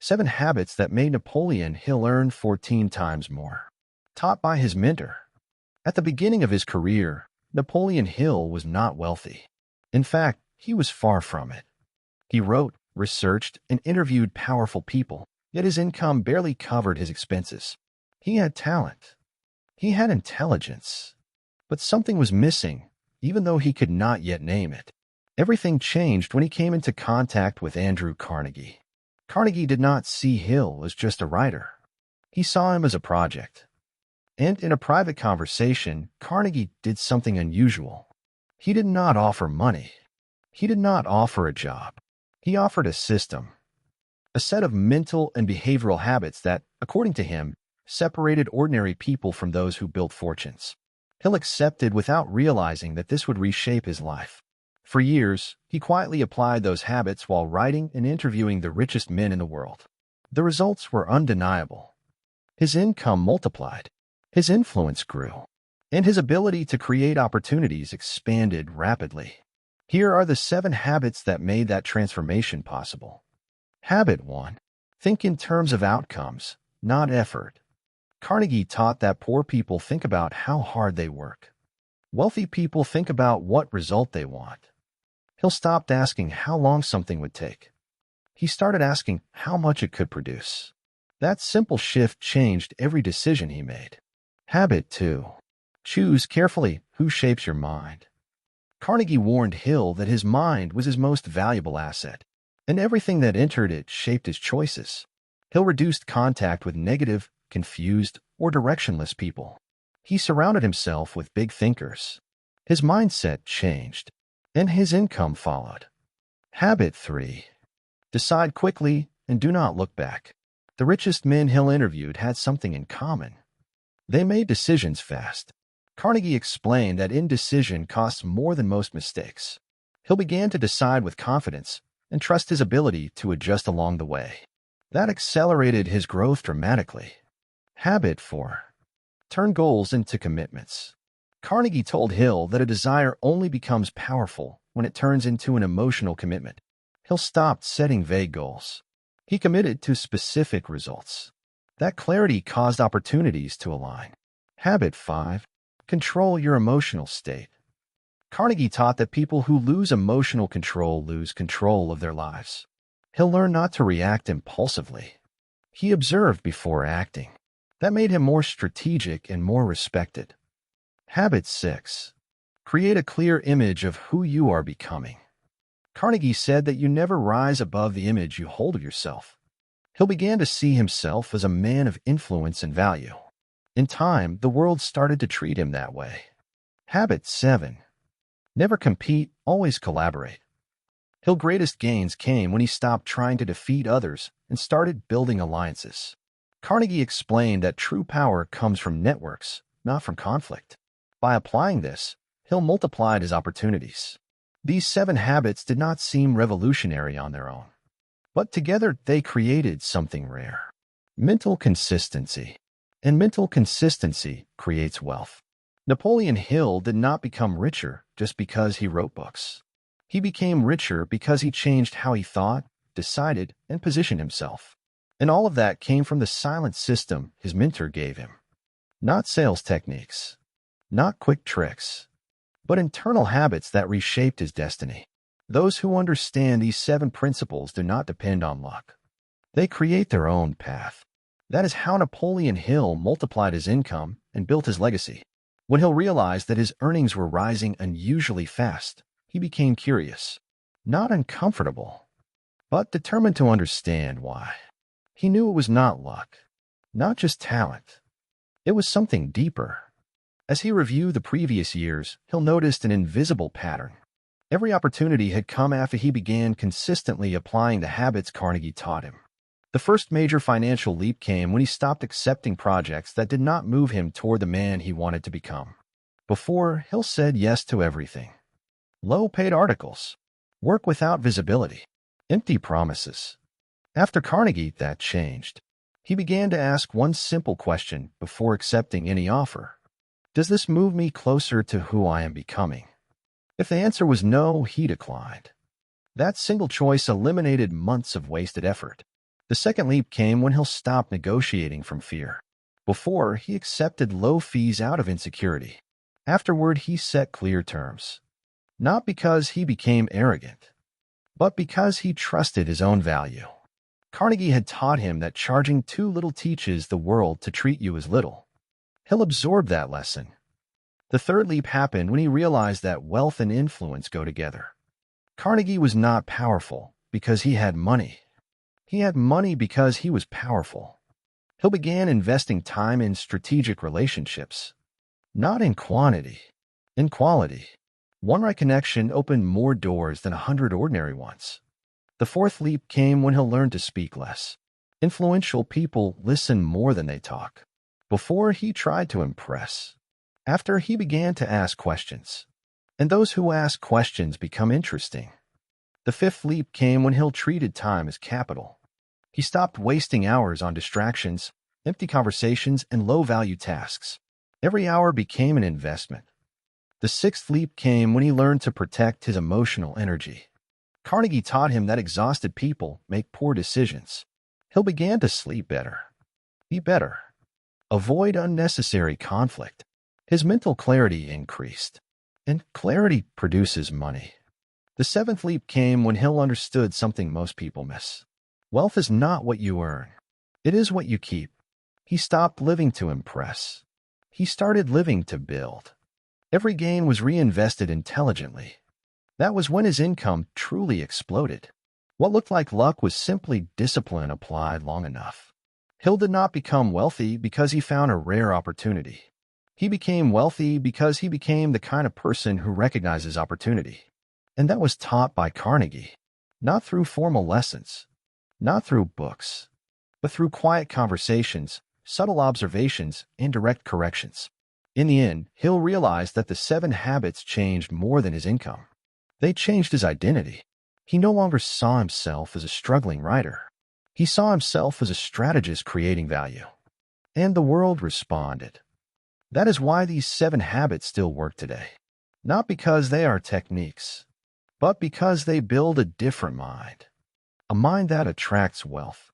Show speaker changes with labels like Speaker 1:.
Speaker 1: 7 Habits That Made Napoleon Hill Earn 14 Times More. Taught by his mentor. At the beginning of his career, Napoleon Hill was not wealthy. In fact, he was far from it. He wrote, researched, and interviewed powerful people, yet his income barely covered his expenses. He had talent. He had intelligence. But something was missing, even though he could not yet name it. Everything changed when he came into contact with Andrew Carnegie. Carnegie did not see Hill as just a writer. He saw him as a project. And in a private conversation, Carnegie did something unusual. He did not offer money. He did not offer a job. He offered a system, a set of mental and behavioral habits that, according to him, separated ordinary people from those who built fortunes. Hill accepted without realizing that this would reshape his life. For years, he quietly applied those habits while writing and interviewing the richest men in the world. The results were undeniable. His income multiplied, his influence grew, and his ability to create opportunities expanded rapidly. Here are the 7 habits that made that transformation possible. Habit 1. Think in terms of outcomes, not effort. Carnegie taught that poor people think about how hard they work. Wealthy people think about what result they want. Hill stopped asking how long something would take. He started asking how much it could produce. That simple shift changed every decision he made. Habit 2. Choose carefully who shapes your mind. Carnegie warned Hill that his mind was his most valuable asset, and everything that entered it shaped his choices. Hill reduced contact with negative, confused, or directionless people. He surrounded himself with big thinkers. His mindset changed, and his income followed. Habit 3. Decide quickly and do not look back. The richest men Hill interviewed had something in common. They made decisions fast. Carnegie explained that indecision costs more than most mistakes. Hill began to decide with confidence and trust his ability to adjust along the way. That accelerated his growth dramatically. Habit 4. Turn goals into commitments. Carnegie told Hill that a desire only becomes powerful when it turns into an emotional commitment. Hill stopped setting vague goals. He committed to specific results. That clarity caused opportunities to align. Habit 5. Control your emotional state. Carnegie taught that people who lose emotional control lose control of their lives. Hill learned not to react impulsively. He observed before acting. That made him more strategic and more respected. Habit 6. Create a clear image of who you are becoming. Carnegie said that you never rise above the image you hold of yourself. Hill began to see himself as a man of influence and value. In time, the world started to treat him that way. Habit 7. Never compete, always collaborate. Hill's greatest gains came when he stopped trying to defeat others and started building alliances. Carnegie explained that true power comes from networks, not from conflict. By applying this, Hill multiplied his opportunities. These 7 habits did not seem revolutionary on their own, but together they created something rare. Mental consistency. And mental consistency creates wealth. Napoleon Hill did not become richer just because he wrote books. He became richer because he changed how he thought, decided, and positioned himself. And all of that came from the silent system his mentor gave him. Not sales techniques, not quick tricks, but internal habits that reshaped his destiny. Those who understand these 7 principles do not depend on luck. They create their own path. That is how Napoleon Hill multiplied his income and built his legacy. When Hill realized that his earnings were rising unusually fast, he became curious, not uncomfortable, but determined to understand why. He knew it was not luck, not just talent. It was something deeper. As he reviewed the previous years, Hill noticed an invisible pattern. Every opportunity had come after he began consistently applying the habits Carnegie taught him. The first major financial leap came when he stopped accepting projects that did not move him toward the man he wanted to become. Before, Hill said yes to everything. Low-paid articles, work without visibility, empty promises. After Carnegie, that changed. He began to ask one simple question before accepting any offer. Does this move me closer to who I am becoming? If the answer was no, he declined. That single choice eliminated months of wasted effort. The second leap came when Hill stopped negotiating from fear. Before, he accepted low fees out of insecurity. Afterward, he set clear terms. Not because he became arrogant, but because he trusted his own value. Carnegie had taught him that charging too little teaches the world to treat you as little. Hill absorbed that lesson. The third leap happened when he realized that wealth and influence go together. Carnegie was not powerful because he had money. He had money because he was powerful. Hill began investing time in strategic relationships, not in quantity, in quality. One right connection opened more doors than 100 ordinary ones. The fourth leap came when Hill learned to speak less. Influential people listen more than they talk. Before, he tried to impress. After, he began to ask questions. And those who ask questions become interesting. The fifth leap came when Hill treated time as capital. He stopped wasting hours on distractions, empty conversations, and low-value tasks. Every hour became an investment. The sixth leap came when he learned to protect his emotional energy. Carnegie taught him that exhausted people make poor decisions. Hill began to sleep better, eat better, avoid unnecessary conflict. His mental clarity increased, and clarity produces money. The seventh leap came when Hill understood something most people miss. Wealth is not what you earn. It is what you keep. He stopped living to impress. He started living to build. Every gain was reinvested intelligently. That was when his income truly exploded. What looked like luck was simply discipline applied long enough. Hill did not become wealthy because he found a rare opportunity. He became wealthy because he became the kind of person who recognizes opportunity. And that was taught by Carnegie, not through formal lessons, not through books, but through quiet conversations, subtle observations, and direct corrections. In the end, Hill realized that the 7 habits changed more than his income. They changed his identity. He no longer saw himself as a struggling writer. He saw himself as a strategist creating value. And the world responded. That is why these 7 habits still work today. Not because they are techniques, but because they build a different mind. A mind that attracts wealth,